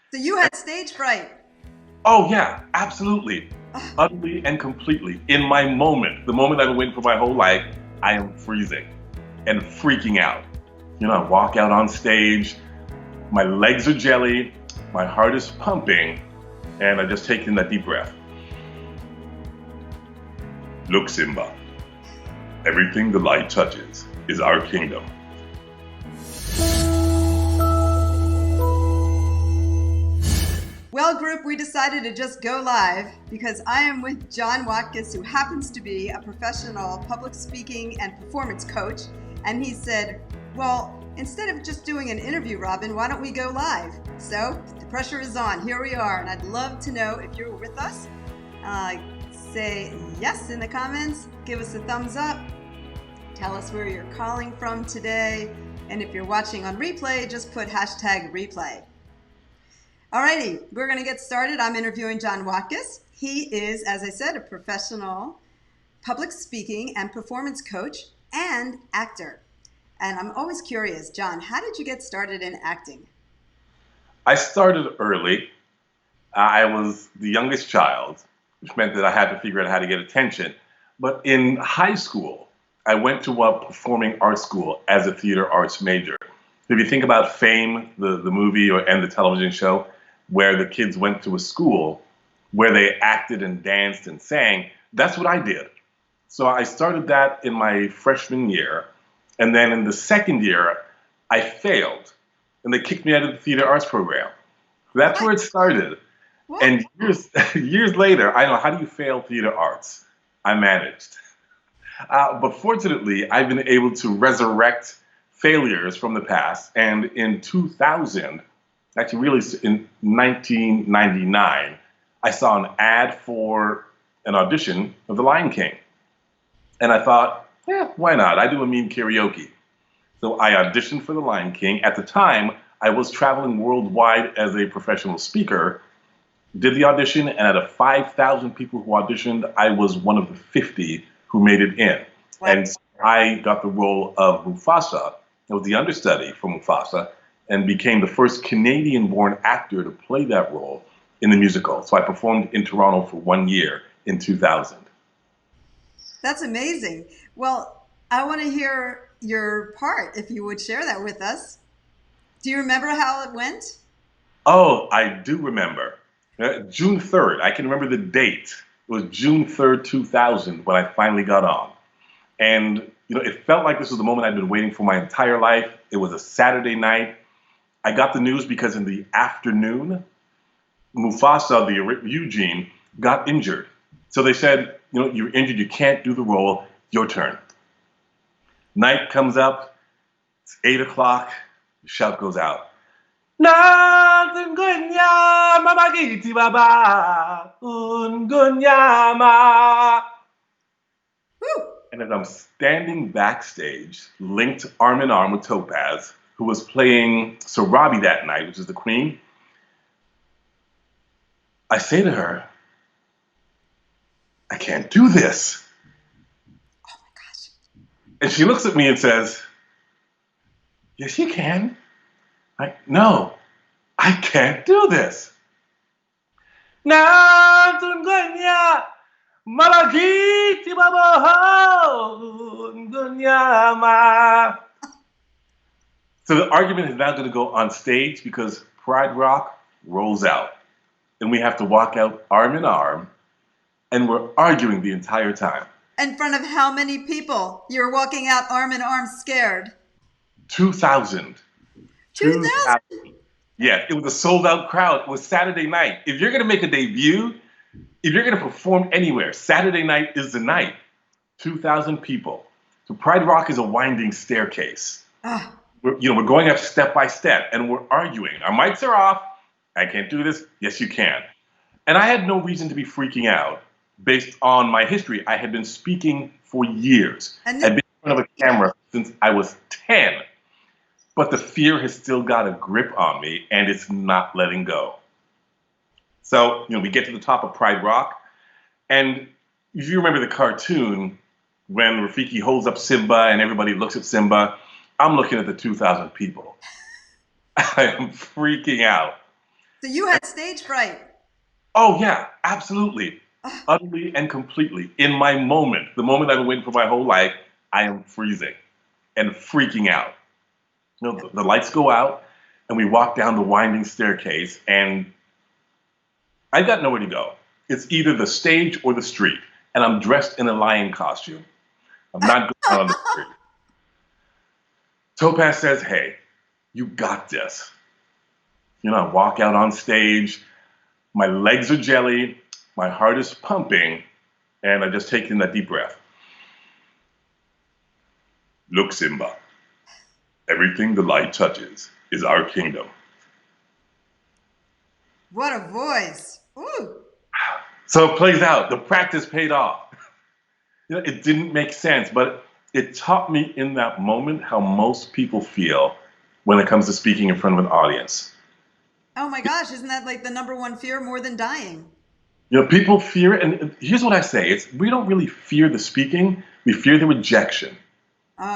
So you had stage fright. Oh yeah, absolutely. Utterly and completely. In my moment, the moment I've been waiting for my whole life, I am freezing and freaking out. I walk out on stage, my legs are jelly, my heart is pumping, and I just take in that deep breath. Look, Simba, everything the light touches is our kingdom. Well, group, we decided to just go live because I am with John Watkis, who happens to be a professional public speaking and performance coach. And he said, well, instead of just doing an interview, Robin, why don't we go live? So the pressure is on. Here we are. And I'd love to know if you're with us. Say yes in the comments. Give us a thumbs up. Tell us where you're calling from today. And if you're watching on replay, just put #replay. Alrighty, we're going to get started. I'm interviewing John Watkis. He is, as I said, a professional public speaking and performance coach and actor. And I'm always curious, John, how did you get started in acting? I started early. I was the youngest child, which meant that I had to figure out how to get attention. But in high school, I went to a performing arts school as a theater arts major. If you think about Fame, the movie and the television show, where the kids went to a school where they acted and danced and sang, that's what I did. So I started that in my freshman year. And then in the second year, I failed. And they kicked me out of the theater arts program. That's where it started. What? And years later, I know, how do you fail theater arts? I managed. But fortunately, I've been able to resurrect failures from the past. And in 2000, actually really in 1999, I saw an ad for an audition of The Lion King. And I thought, why not? I do a mean karaoke. So I auditioned for The Lion King. At the time, I was traveling worldwide as a professional speaker, did the audition, and out of 5,000 people who auditioned, I was one of the 50 who made it in. Wow. And I got the role of Mufasa. I was the understudy for Mufasa and became the first Canadian-born actor to play that role in the musical. So I performed in Toronto for 1 year in 2000. That's amazing. Well, I want to hear your part, if you would share that with us. Do you remember how it went? Oh, I do remember. June 3rd, I can remember the date. It was June 3rd, 2000, when I finally got on. And, it felt like this was the moment I'd been waiting for my entire life. It was a Saturday night. I got the news because in the afternoon, Mufasa, the Eugene, got injured. So they said, you're injured, you can't do the role, your turn. Night comes up, it's 8 o'clock, the shout goes out. And as I'm standing backstage, linked arm in arm with Topaz, who was playing Sarabi that night, which is the queen, I say to her, I can't do this. Oh my gosh. And she looks at me and says, yes, you can. No, I can't do this. So the argument is now going to go on stage because Pride Rock rolls out. And we have to walk out arm in arm. And we're arguing the entire time. In front of how many people? You're walking out arm in arm scared. 2,000. 2,000? Yeah, it was a sold-out crowd. It was Saturday night. If you're going to make a debut, if you're going to perform anywhere, Saturday night is the night. 2,000 people. So Pride Rock is a winding staircase. We're going up step by step, and we're arguing. Our mics are off. I can't do this. Yes, you can. And I had no reason to be freaking out based on my history. I had been speaking for years. I'd been in front of a camera since I was 10. But the fear has still got a grip on me, and it's not letting go. So, we get to the top of Pride Rock, and if you remember the cartoon, when Rafiki holds up Simba and everybody looks at Simba, I'm looking at the 2,000 people. I am freaking out. So you had stage fright. Oh yeah, absolutely. Utterly and completely. In my moment, the moment I've been waiting for my whole life, I am freezing and freaking out. The lights go out and we walk down the winding staircase and I've got nowhere to go. It's either the stage or the street. And I'm dressed in a lion costume. I'm not going out on the street. Topaz says, hey, you got this. I walk out on stage. My legs are jelly. My heart is pumping. And I just take in that deep breath. Look, Simba. Everything the light touches is our kingdom. What a voice. Ooh. So it plays out. The practice paid off. It didn't make sense, but it taught me in that moment how most people feel when it comes to speaking in front of an audience. Oh my gosh, isn't that like the number one fear more than dying? People fear it, and here's what I say: we don't really fear the speaking; we fear the rejection.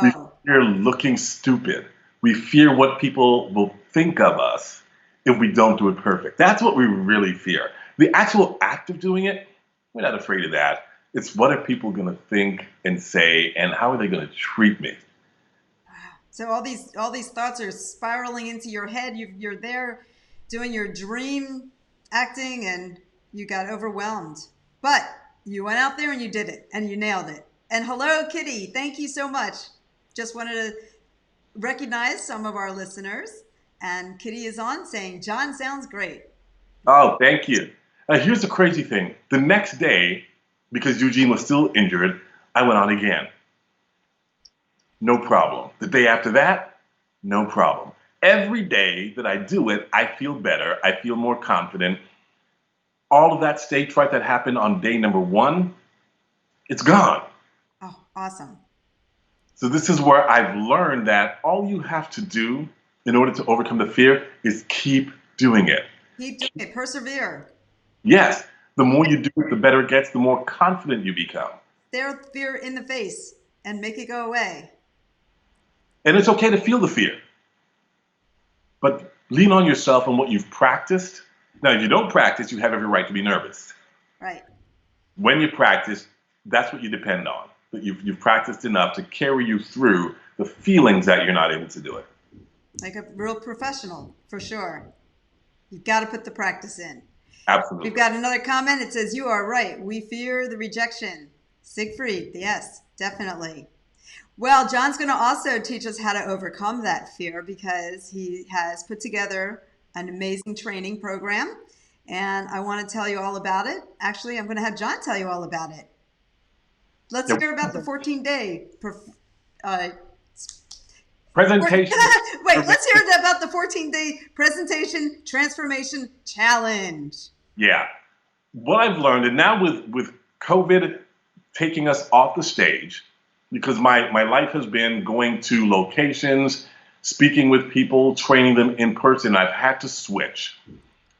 We Oh, fear looking stupid. We fear what people will think of us if we don't do it perfect. That's what we really fear. The actual act of doing it, we're not afraid of that. It's what are people going to think and say, and how are they going to treat me? so all these thoughts are spiraling into your head. You're there doing your dream acting, and you got overwhelmed. But you went out there and you did it, and you nailed it. And hello, Kitty. Thank you so much. Just wanted to recognize some of our listeners. And Kitty is on saying, John sounds great. Oh, thank you. Here's the crazy thing. The next day, because Eugene was still injured, I went on again. No problem. The day after that, no problem. Every day that I do it, I feel better. I feel more confident. All of that stage fright that happened on day number 1, it's gone. Oh, awesome. So this is where I've learned that all you have to do in order to overcome the fear is keep doing it. Keep doing it. Persevere. Yes, the more you do it, the better it gets, the more confident you become. Stare fear in the face and make it go away. And it's okay to feel the fear. But lean on yourself and what you've practiced. Now, if you don't practice, you have every right to be nervous. Right. When you practice, that's what you depend on. That you've practiced enough to carry you through the feelings that you're not able to do it. Like a real professional, for sure. You've got to put the practice in. Absolutely. We've got another comment. It says, you are right. We fear the rejection. Siegfried, yes, definitely. Well, John's going to also teach us how to overcome that fear because he has put together an amazing training program. And I want to tell you all about it. Actually, I'm going to have John tell you all about it. Let's hear about the 14-day presentation. Wait, let's hear about the 14-day presentation transformation challenge. Yeah. What I've learned, and now with COVID taking us off the stage, because my life has been going to locations, speaking with people, training them in person, I've had to switch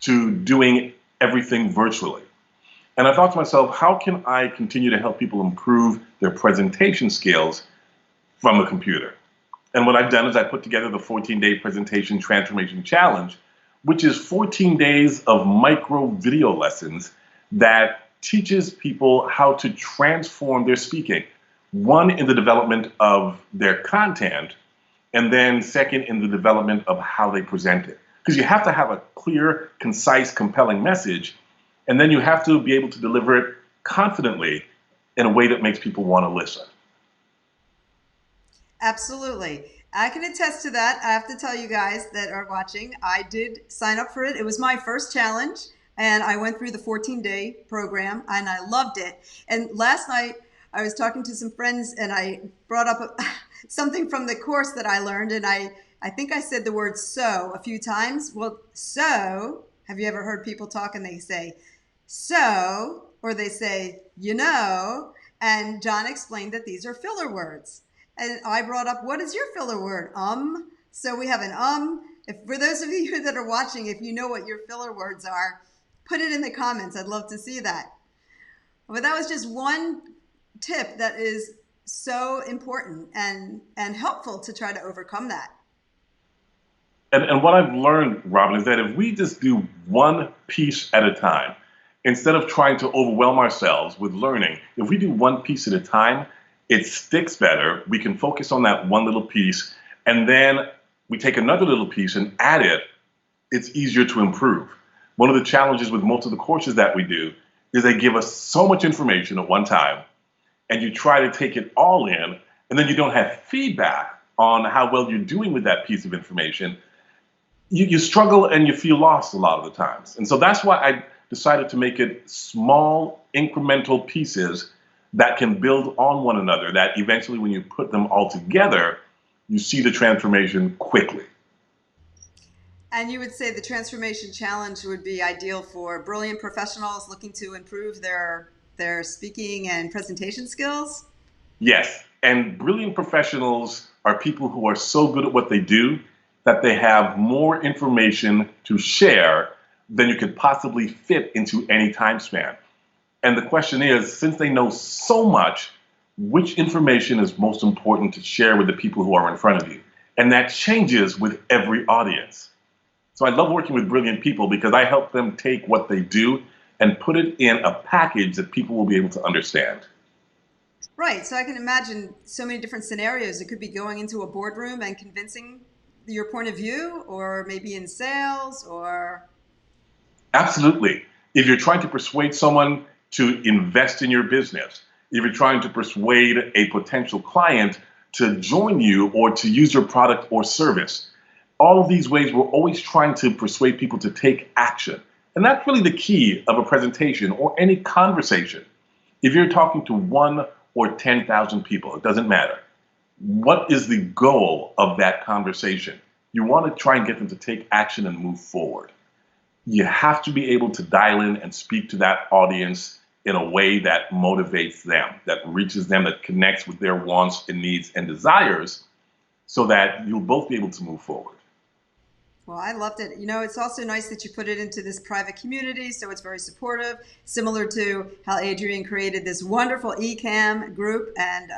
to doing everything virtually. And I thought to myself, how can I continue to help people improve their presentation skills from a computer? And what I've done is I put together the 14-day presentation transformation challenge, which is 14 days of micro video lessons that teaches people how to transform their speaking. One, in the development of their content, and then second, in the development of how they present it. Because you have to have a clear, concise, compelling message, and then you have to be able to deliver it confidently in a way that makes people want to listen. Absolutely. I can attest to that. I have to tell you guys that are watching, I did sign up for it. It was my first challenge, and I went through the 14-day program, and I loved it. And last night, I was talking to some friends, and I brought up something from the course that I learned, and I think I said the word so a few times. Well, so, have you ever heard people talk and they say, so, or they say, and John explained that these are filler words. And I brought up, what is your filler word? So we have an If for those of you that are watching, if you know what your filler words are, put it in the comments. I'd love to see that. But that was just one tip that is so important and helpful to try to overcome that. And what I've learned, Robin, is that if we just do one piece at a time, instead of trying to overwhelm ourselves with learning, if we do one piece at a time, it sticks better. We can focus on that one little piece, and then we take another little piece and add it. It's easier to improve. One of the challenges with most of the courses that we do is they give us so much information at one time, and you try to take it all in, and then you don't have feedback on how well you're doing with that piece of information. You struggle and you feel lost a lot of the times. And so that's why I decided to make it small, incremental pieces that can build on one another, that eventually when you put them all together, you see the transformation quickly. And you would say the transformation challenge would be ideal for brilliant professionals looking to improve their speaking and presentation skills? Yes, and brilliant professionals are people who are so good at what they do that they have more information to share than you could possibly fit into any time span. And the question is, since they know so much, which information is most important to share with the people who are in front of you? And that changes with every audience. So I love working with brilliant people because I help them take what they do and put it in a package that people will be able to understand. Right. So I can imagine so many different scenarios. It could be going into a boardroom and convincing your point of view, or maybe in sales, or... Absolutely. If you're trying to persuade someone to invest in your business, if you're trying to persuade a potential client to join you or to use your product or service, all of these ways we're always trying to persuade people to take action. And that's really the key of a presentation or any conversation. If you're talking to 1 or 10,000 people, it doesn't matter. What is the goal of that conversation? You want to try and get them to take action and move forward. You have to be able to dial in and speak to that audience in a way that motivates them, that reaches them, that connects with their wants and needs and desires, so that you'll both be able to move forward. Well, I loved it. You know, it's also nice that you put it into this private community, so it's very supportive, similar to how Adrian created this wonderful eCam group. And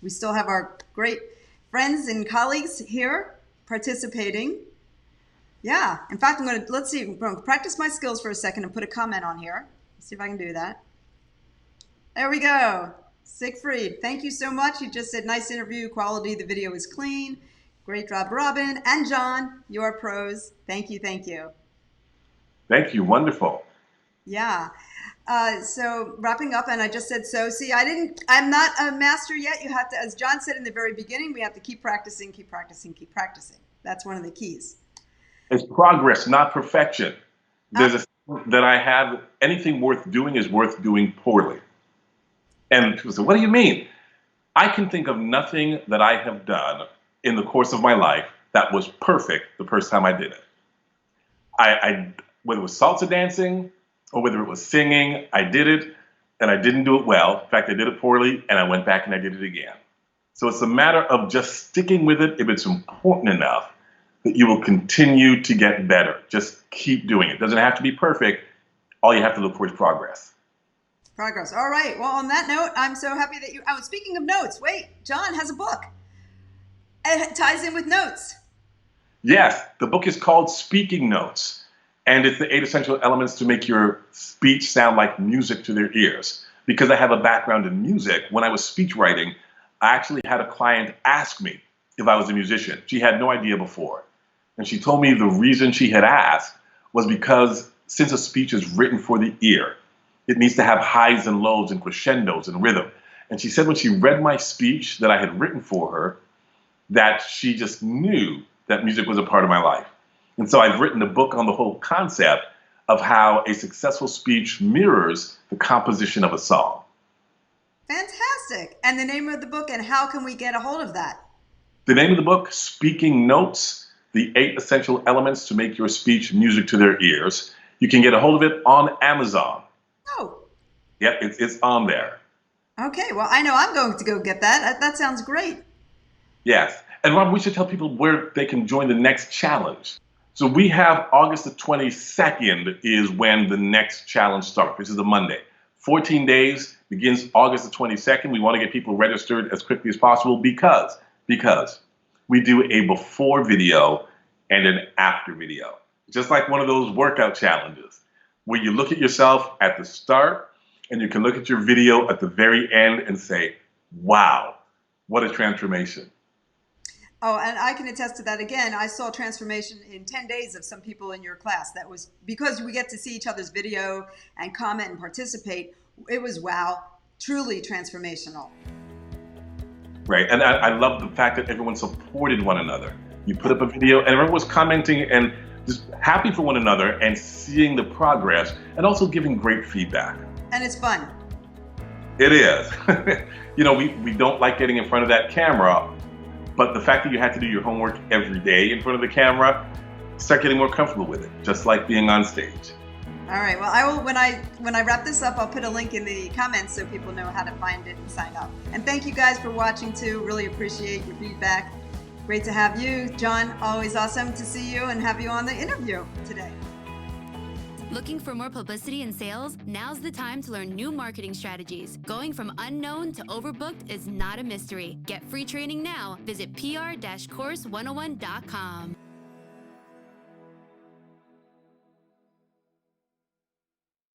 we still have our great friends and colleagues here participating. Yeah. In fact, I'm going to practice my skills for a second and put a comment on here. Let's see if I can do that. There we go. Siegfried, thank you so much. You just said nice interview quality. The video is clean. Great job, Robin and John. You are pros. Thank you. Thank you. Thank you. Wonderful. Yeah. So wrapping up, and I just said so. See, I'm not a master yet. You have to, as John said in the very beginning, we have to keep practicing, keep practicing, keep practicing. That's one of the keys. It's progress, not perfection. There's a that I have, anything worth doing is worth doing poorly. And people say, what do you mean? I can think of nothing that I have done in the course of my life that was perfect the first time I did it. Whether it was salsa dancing or whether it was singing, I did it and I didn't do it well. In fact, I did it poorly and I went back and I did it again. So it's a matter of just sticking with it if it's important enough that you will continue to get better. Just keep doing it. It doesn't have to be perfect. All you have to look for is progress. Progress. All right. Well, on that note, I'm so happy that you... Oh, speaking of notes, wait, John has a book. It ties in with notes. Yes, the book is called Speaking Notes, and it's the 8 essential elements to make your speech sound like music to their ears. Because I have a background in music, when I was speech writing, I actually had a client ask me if I was a musician. She had no idea before. And she told me the reason she had asked was because since a speech is written for the ear, it needs to have highs and lows and crescendos and rhythm. And she said when she read my speech that I had written for her, that she just knew that music was a part of my life. And so I've written a book on the whole concept of how a successful speech mirrors the composition of a song. Fantastic. And the name of the book, and how can we get a hold of that? The name of the book, Speaking Notes, the 8 essential elements to make your speech music to their ears. You can get a hold of it on Amazon. Oh. Yep, it's on there. Okay, well, I know I'm going to go get that. That sounds great. Yes. And Rob, we should tell people where they can join the next challenge. So we have August the 22nd is when the next challenge starts, which is a Monday. 14 days, begins August the 22nd. We want to get people registered as quickly as possible because we do a before video and an after video. Just like one of those workout challenges where you look at yourself at the start and you can look at your video at the very end and say, wow, what a transformation. Oh, and I can attest to that again. I saw transformation in 10 days of some people in your class. That was because we get to see each other's video and comment and participate. It was, wow, truly transformational. Right. And I love the fact that everyone supported one another. You put up a video and everyone was commenting and just happy for one another and seeing the progress and also giving great feedback. And it's fun. It is. You know, we don't like getting in front of that camera, but the fact that you had to do your homework every day in front of the camera, start getting more comfortable with it, just like being on stage. All right. Well, I will when I wrap this up, I'll put a link in the comments so people know how to find it and sign up. And thank you guys for watching too. Really appreciate your feedback. Great to have you, John. Always awesome to see you and have you on the interview today. Looking for more publicity and sales? Now's the time to learn new marketing strategies. Going from unknown to overbooked is not a mystery. Get free training now. Visit pr-course101.com.